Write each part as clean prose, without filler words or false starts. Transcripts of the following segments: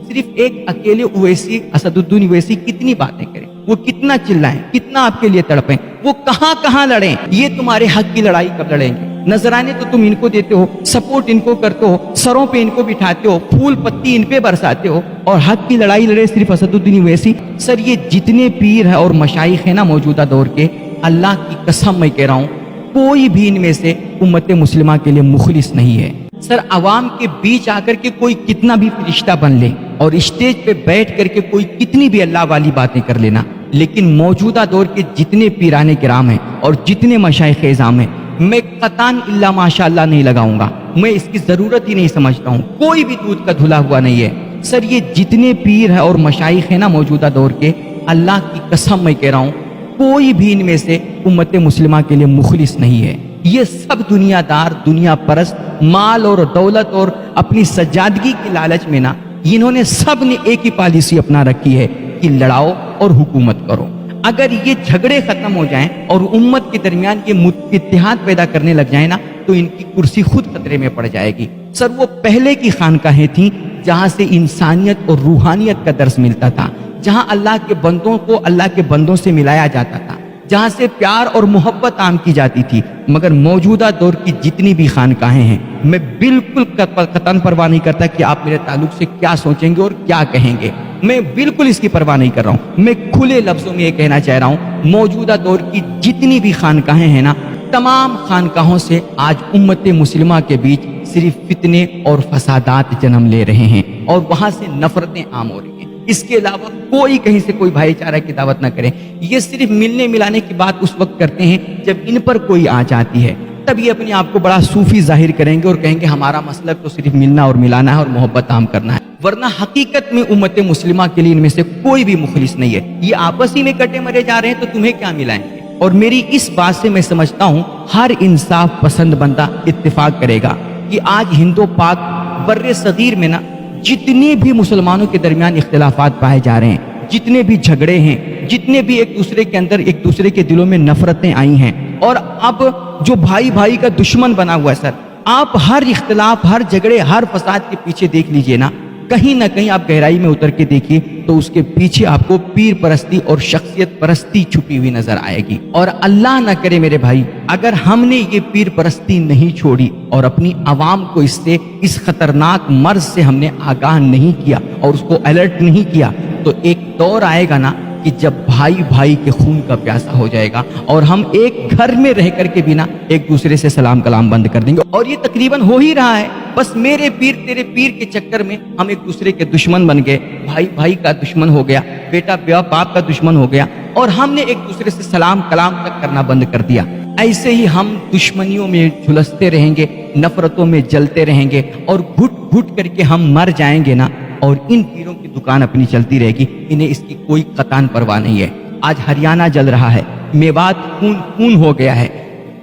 صرف ایک اکیلے اویسی اسدالدین اویسی کتنی باتیں کریں، وہ کتنا چلائیں، کتنا آپ کے لیے تڑپیں، وہ کہاں کہاں لڑیں، یہ تمہارے حق کی لڑائی کب لڑیں گے؟ نذرانے تو تم ان کو دیتے ہو، سپورٹ ان کو کرتے ہو، سروں پہ ان کو بٹھاتے ہو، پھول پتی ان پہ برساتے ہو، اور حق کی لڑائی لڑے صرف اسدالدین اویسی۔ سر یہ جتنے پیر ہیں اور مشائخ ہیں نا موجودہ دور کے، اللہ کی قسم میں کہہ رہا ہوں کوئی بھی ان میں سے امت مسلمہ کے لیے مخلص نہیں ہے۔ سر عوام کے بیچ آ کر کے کوئی کتنا بھی فرشتہ بن لے اور اسٹیج پہ بیٹھ کر کے کوئی کتنی بھی اللہ والی باتیں کر لینا، لیکن موجودہ دور کے جتنے پیرانے کرام ہیں اور جتنے مشائخ اعظام ہیں، میں قطعاً الا ماشاء اللہ نہیں لگاؤں گا، میں اس کی ضرورت ہی نہیں سمجھتا ہوں، کوئی بھی دودھ کا دھلا ہوا نہیں ہے۔ سر یہ جتنے پیر ہیں اور مشائخ ہیں نا موجودہ دور کے، اللہ کی قسم میں کہہ رہا ہوں کوئی بھی ان میں سے امت مسلمہ کے لیے مخلص نہیں ہے۔ یہ سب دنیا دار، دنیا پرست، مال اور دولت اور اپنی سجادگی کی لالچ میں نا، انہوں نے سب نے ایک ہی پالیسی اپنا رکھی ہے کہ لڑاؤ اور حکومت کرو۔ اگر یہ جھگڑے ختم ہو جائیں اور امت کے درمیان یہ اتحاد پیدا کرنے لگ جائیں نا، تو ان کی کرسی خود خطرے میں پڑ جائے گی۔ سر وہ پہلے کی خانقاہیں تھیں جہاں سے انسانیت اور روحانیت کا درس ملتا تھا، جہاں اللہ کے بندوں کو اللہ کے بندوں سے ملایا جاتا تھا، جہاں سے پیار اور محبت عام کی جاتی تھی۔ مگر موجودہ دور کی جتنی بھی خانقاہیں ہیں، میں بالکل قطعاً پرواہ نہیں کرتا کہ آپ میرے تعلق سے کیا سوچیں گے اور کیا کہیں گے، میں بالکل اس کی پرواہ نہیں کر رہا ہوں۔ میں کھلے لفظوں میں یہ کہنا چاہ رہا ہوں موجودہ دور کی جتنی بھی خانقاہیں ہیں نا، تمام خانقاہوں سے آج امت مسلمہ کے بیچ صرف فتنے اور فسادات جنم لے رہے ہیں اور وہاں سے نفرتیں عام ہو رہی ہیں۔ اس کے علاوہ کوئی کہیں سے کوئی بھائی چارہ کی دعوت نہ کرے، یہ صرف ملنے ملانے کی بات اس وقت کرتے ہیں جب ان پر کوئی آ جاتی ہے، تب یہ اپنے آپ کو بڑا صوفی ظاہر کریں گے اور کہیں گے ہمارا مسلک تو صرف ملنا اور ملانا ہے اور محبت عام کرنا ہے، ورنہ حقیقت میں امت مسلمہ کے لیے ان میں سے کوئی بھی مخلص نہیں ہے۔ یہ آپس ہی میں کٹے مرے جا رہے ہیں تو تمہیں کیا ملائیں گے؟ اور میری اس بات سے میں سمجھتا ہوں ہر انصاف پسند بندہ اتفاق کرے گا کہ آج ہند و پاک بر صغیر میں نا جتنے بھی مسلمانوں کے درمیان اختلافات پائے جا رہے ہیں، جتنے بھی جھگڑے ہیں، جتنے بھی ایک دوسرے کے اندر ایک دوسرے کے دلوں میں نفرتیں آئی ہیں، اور اب جو بھائی بھائی کا دشمن بنا ہوا ہے، سر آپ ہر اختلاف، ہر جھگڑے، ہر فساد کے پیچھے دیکھ لیجئے نا، کہیں نہ کہیں آپ گہرائی میں اتر کے دیکھیے تو اس کے پیچھے آپ کو پیر پرستی اور شخصیت پرستی چھپی ہوئی نظر آئے گی۔ اور اللہ نہ کرے میرے بھائی، اگر ہم نے یہ پیر پرستی نہیں چھوڑی اور اپنی عوام کو اس خطرناک مرض سے ہم نے آگاہ نہیں کیا اور اس کو الرٹ نہیں کیا، تو ایک دور آئے گا نا کہ جب بھائی بھائی کے خون کا پیاسا ہو جائے گا اور ہم ایک گھر میں رہ کر کے بھی نا ایک دوسرے سے سلام کلام بند کر دیں گے، اور یہ تقریباً ہو ہی رہا ہے۔ بس میرے پیر تیرے پیر کے چکر میں ہم ایک دوسرے کے دشمن بن گئے، بھائی بھائی کا دشمن ہو گیا، بیٹا باپ کا دشمن ہو گیا، اور ہم نے ایک دوسرے سے سلام کلام تک کرنا بند کر دیا۔ ایسے ہی ہم دشمنیوں میں جھلستے رہیں گے، نفرتوں میں جلتے رہیں گے، اور گھٹ گھٹ کر کے ہم مر جائیں گے نا، اور ان پیروں کی دکان اپنی چلتی رہے گی، انہیں اس کی کوئی قطعاً پرواہ نہیں ہے۔ آج ہریانہ جل رہا ہے، میوات خون خون ہو گیا ہے،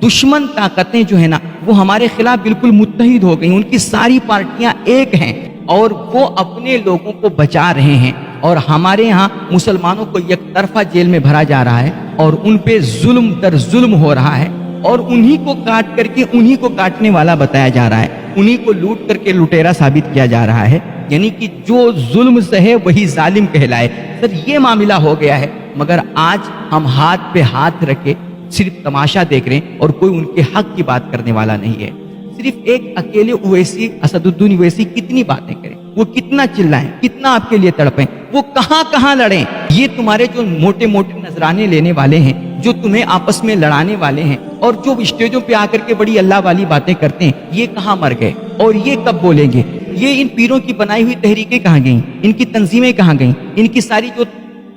دشمن طاقتیں جو ہے نا وہ ہمارے خلاف بالکل متحد ہو گئی، ان کی ساری پارٹیاں ایک ہیں اور وہ اپنے لوگوں کو بچا رہے ہیں، اور ہمارے ہاں مسلمانوں کو یک طرفہ جیل میں بھرا جا رہا ہے اور ان پہ ظلم در ظلم ہو رہا ہے، اور انہی کو کاٹ کر کے انہی کو کاٹنے والا بتایا جا رہا ہے، انہی کو لوٹ کر کے لٹیرا ثابت کیا جا رہا ہے، یعنی کہ جو ظلم سہے وہی ظالم کہلائے۔ سر یہ معاملہ ہو گیا ہے، مگر آج ہم ہاتھ پہ ہاتھ رکھے صرف تماشا دیکھ رہے ہیں اور کوئی ان کے حق کی بات کرنے والا نہیں ہے۔ صرف ایک اکیلے اویسی اسدالدین اویسی کتنی باتیں کریں، وہ کتنا چلائیں، کتنا آپ کے لیے تڑپیں، وہ کہاں کہاں لڑیں، یہ تمہارے جو موٹے موٹے نذرانے لینے والے ہیں، جو تمہیں آپس میں لڑانے والے ہیں اور جو اسٹیجوں پہ آ کر کے بڑی اللہ والی باتیں کرتے ہیں، یہ کہاں مر گئے اور یہ کب بولیں گے؟ یہ ان پیروں کی بنائی ہوئی تحریکیں کہاں گئیں، ان کی تنظیمیں کہاں گئیں، ان کی ساری جو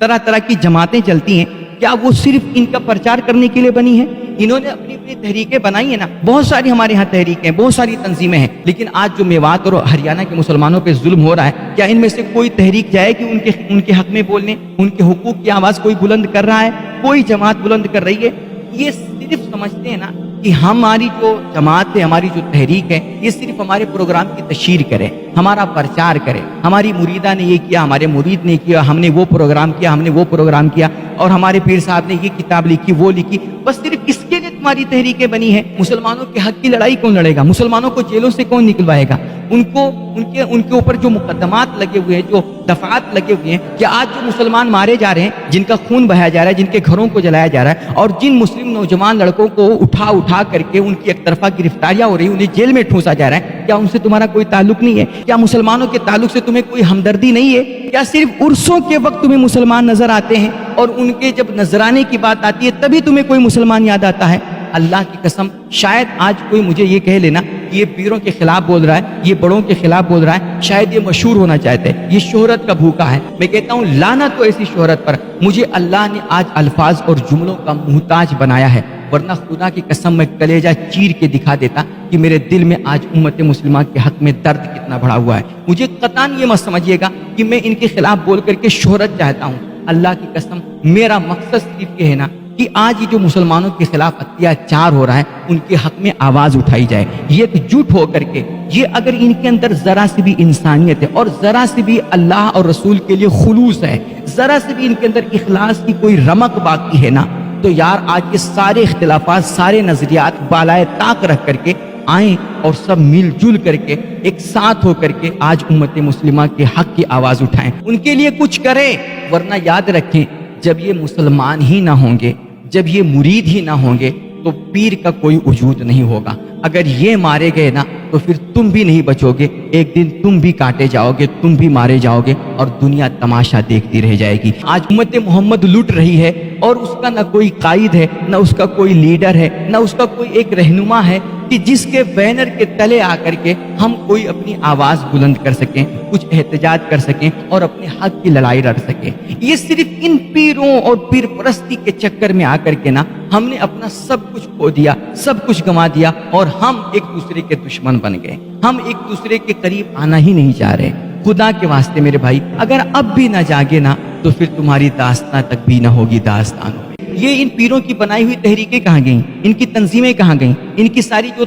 طرح طرح کی جماعتیں چلتی ہیں، کیا وہ صرف ان کا پرچار کرنے کے لیے بنی ہیں؟ انہوں نے اپنی اپنی تحریکیں بنائی ہیں نا، بہت ساری ہمارے ہاں تحریکیں، بہت ساری تنظیمیں ہیں، لیکن آج جو میوات اور ہریانہ کے مسلمانوں پہ ظلم ہو رہا ہے، کیا ان میں سے کوئی تحریک جائے کہ ان کے حق میں بولنے، ان کے حقوق کی آواز کوئی بلند کر رہا ہے؟ کوئی جماعت بلند کر رہی ہے؟ یہ صرف سمجھتے ہیں نا کہ ہماری جو جماعت ہے، ہماری جو تحریک ہے، یہ صرف ہمارے پروگرام کی تشہیر کرے، ہمارا پرچار کرے، ہماری مریدہ نے یہ کیا، ہمارے مرید نے کیا، ہم نے وہ پروگرام کیا، ہم نے وہ پروگرام کیا، اور ہمارے پیر صاحب نے یہ کتاب لکھی، وہ لکھی، بس صرف اس کے لیے تمہاری تحریکیں بنی ہے۔ مسلمانوں کے حق کی لڑائی کون لڑے گا؟ مسلمانوں کو جیلوں سے کون نکلوائے گا؟ उनके ऊपर जो मुकदमात लगे हुए हैं, जो दफात लगे हुए हैं, कि आज जो मुसलमान मारे जा रहे हैं, जिनका खून बहाया जा रहा है, जिनके घरों को जलाया जा रहा है, और जिन मुस्लिम नौजवान लड़कों को उठा करके उनकी एक तरफा गिरफ्तारियां हो रही, उन्हें जेल में ठूंसा जा रहा है, क्या उनसे तुम्हारा कोई ताल्लुक नहीं है? क्या मुसलमानों के ताल्लुक से तुम्हें कोई हमदर्दी नहीं है? क्या सिर्फ उर्सों के वक्त तुम्हें मुसलमान नजर आते हैं और उनके जब नजराने की बात आती है तभी तुम्हें कोई मुसलमान याद आता है? अल्लाह की कसम, शायद आज कोई मुझे ये कह लेना कि ये पीरों के खिलाफ बोल रहा है, ये बड़ों के खिलाफ बोल रहा है, शायद ये मशहूर होना चाहते हैं, ये शोहरत का भूखा है। मैं कहता हूँ लानत तो ऐसी शोहरत पर, मुझे अल्लाह ने आज अल्फाज और जुमलों का मुहताज बनाया है, वरना खुदा की कसम मैं कलेजा चीर के दिखा देता कि मेरे दिल में आज उम्मत मुस्लिमा के हक में दर्द कितना बढ़ा हुआ है। मुझे कतान ये मत समझिएगा कि मैं इनके खिलाफ बोल करके शोहरत चाहता हूँ। अल्लाह की कसम, मेरा मकसद सिर्फ ये है ना कि आज ये जो मुसलमानों के खिलाफ अत्याचार हो रहा है उनके हक में आवाज उठाई जाए, ये एकजुट होकर के। ये अगर इनके अंदर जरा सी भी इंसानियत है और जरा सी भी अल्लाह और रसूल के लिए खुलूस है, जरा सी भी इनके अंदर इखलास की कोई रमक बाकी है ना, तो यार आज ये सारे इख्तिलाफात, सारे नजरियात बालाए ताक रख करके आए और सब मिलजुल करके एक साथ होकर के आज उम्मत मुस्लिमा के हक की आवाज उठाएं, उनके लिए कुछ करें। वरना याद रखें, जब ये मुसलमान ही ना होंगे, जब ये मुरीद ही ना होंगे, तो पीर का कोई वजूद नहीं होगा। अगर ये मारे गए ना तो फिर तुम भी नहीं बचोगे, एक दिन तुम भी काटे जाओगे, तुम भी मारे जाओगे और दुनिया तमाशा देखती रह जाएगी। आज उम्मत मोहम्मद लुट रही है और उसका ना कोई कायद है, ना उसका कोई लीडर है, ना उसका कोई एक रहनुमा है कि जिसके बैनर के तले आकर के हम कोई अपनी आवाज बुलंद कर सकें, कुछ एहतजाज कर सकें और अपने हक की लड़ाई लड़ सकें। ये सिर्फ इन पीरों और पीर परस्ती के चक्कर में आकर के ना हमने अपना सब कुछ खो दिया, सब कुछ गंवा दिया और हम एक दूसरे के दुश्मन बन गए। हम एक दूसरे के करीब आना ही नहीं चाह रहे। खुदा के वास्ते मेरे भाई, अगर अब भी ना जागे ना तो फिर तुम्हारी दास्तां तक भी ना होगी दास्तानों में। ये इन पीरों की बनाई हुई तहरीकें कहाँ गईं? इनकी तंजीमें कहाँ गईं? इनकी सारी जो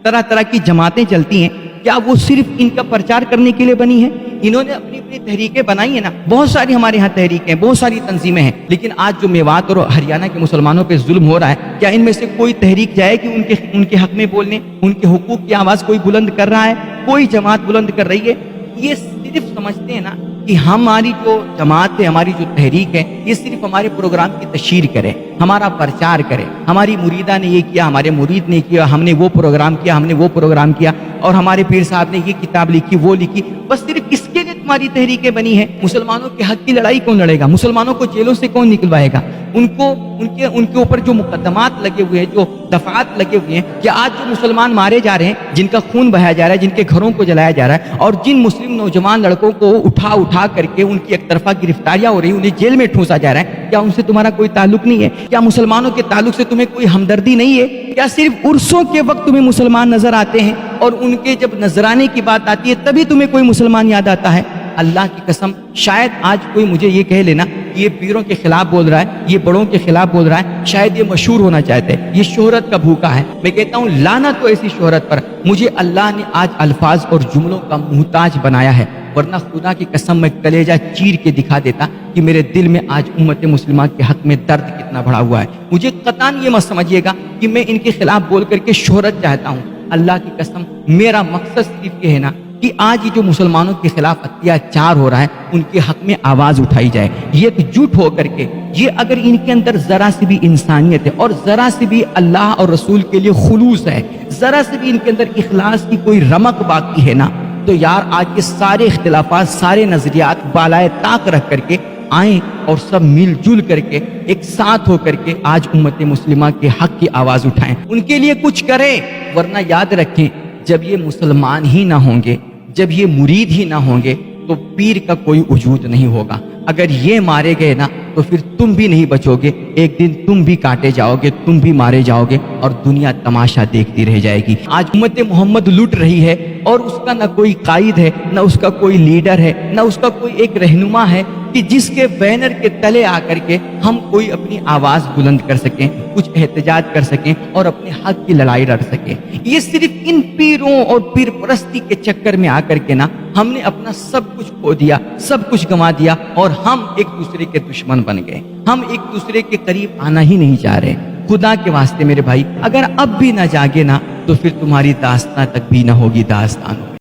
तरह तरह की जमातें चलती हैं, क्या वो सिर्फ इनका प्रचार करने के लिए बनी है? इन्होंने अपनी अपनी तहरीकें बनाई है ना, बहुत सारी हमारे यहाँ तहरीकें, बहुत सारी तंजीमें हैं, लेकिन आज जो मेवात और हरियाणा के मुसलमानों पे जुल्म हो रहा है, क्या इनमें से कोई तहरीक जाएगी उनके हक में बोलने? उनके हुकूक की आवाज कोई बुलंद कर रहा है? कोई जमात बुलंद कर रही है? ये सिर्फ समझते हैं ना कि हमारी जो जमात है, हमारी जो तहरीक है, ये सिर्फ हमारे प्रोग्राम की तशहीर करे, हमारा प्रचार करे। हमारी मुरीदा ने ये किया, हमारे मुरीद ने किया, हमने वो प्रोग्राम किया, हमने वो प्रोग्राम किया, और हमारे पीर साहब ने ये किताब लिखी, वो लिखी। बस सिर्फ इसके लिए तुम्हारी तहरीकें बनी है। मुसलमानों के हक की लड़ाई कौन लड़ेगा? मुसलमानों को जेलों से कौन निकलवाएगा? उनके ऊपर जो मुकदमात लगे हुए हैं, जो दफात लगे हुए हैं, कि आज जो मुसलमान मारे जा रहे हैं, जिनका खून बहाया जा रहा है, जिनके घरों को जलाया जा रहा है, और जिन मुस्लिम नौजवान लड़कों को उठा करके उनकी एक तरफा गिरफ्तारियां हो रही, उन्हें जेल में ठूंसा जा रहा है, क्या उनसे तुम्हारा कोई ताल्लुक नहीं है? क्या मुसलमानों के ताल्लुक से तुम्हें कोई हमदर्दी नहीं है? क्या सिर्फ उर्सों के वक्त तुम्हें मुसलमान नजर आते हैं और उनके जब नजराने की बात आती है तभी तुम्हें कोई मुसलमान याद आता है? अल्लाह की कसम, शायद आज कोई मुझे ये कह लेना कि ये पीरों के खिलाफ बोल रहा है, ये बड़ों के खिलाफ बोल रहा है, शायद ये मशहूर होना चाहते हैं, ये शोहरत का भूखा है। मैं कहता हूँ लानत तो ऐसी शोहरत पर, मुझे अल्लाह ने आज अल्फाज और जुमलों का मुहताज बनाया है, वरना खुदा की कसम मैं कलेजा चीर के दिखा देता कि मेरे दिल में आज उम्मत मुस्लिमा के हक में दर्द कितना बढ़ा हुआ है। मुझे कतान ये मत समझिएगा कि मैं इनके खिलाफ बोल करके शोहरत चाहता हूँ। अल्लाह की कसम, मेरा मकसद सिर्फ ये है ना कि आज ये जो मुसलमानों के खिलाफ अत्याचार हो रहा है उनके हक में आवाज उठाई जाए, ये एकजुट होकर के। ये अगर इनके अंदर जरा सी भी इंसानियत है और जरा सी भी अल्लाह और रसूल के लिए खुलूस है, जरा सी भी इनके अंदर इखलास की कोई रमक बाकी है ना, तो यार आज ये सारे इख्तिलाफात, सारे नजरियात बालाए ताक रख करके आए और सब मिलजुल करके एक साथ होकर के आज उम्मत मुस्लिमा के हक की आवाज उठाएं, उनके लिए कुछ करें। वरना याद रखें, जब ये मुसलमान ही ना होंगे, जब ये मुरीद ही ना होंगे, तो पीर का कोई वजूद नहीं होगा। अगर ये मारे गए ना तो फिर तुम भी नहीं बचोगे, एक दिन तुम भी काटे जाओगे, तुम भी मारे जाओगे और दुनिया तमाशा देखती रह जाएगी। आज उम्मत मोहम्मद लुट रही है और उसका ना कोई कायद है, ना उसका कोई लीडर है, ना उसका कोई एक रहनुमा है कि जिसके बैनर के तले आकर के हम कोई अपनी आवाज बुलंद कर सकें, कुछ एहतजाज कर सकें और अपने हक की लड़ाई लड़ सकें। ये सिर्फ इन पीरों और पीर परस्ती के चक्कर में आकर के ना हमने अपना सब कुछ खो दिया, सब कुछ गंवा दिया और हम एक दूसरे के दुश्मन बन गए। हम एक दूसरे के करीब आना ही नहीं चाह रहे। खुदा के वास्ते मेरे भाई, अगर अब भी ना जागे ना तो फिर तुम्हारी दास्तां तक भी ना होगी दास्तानों।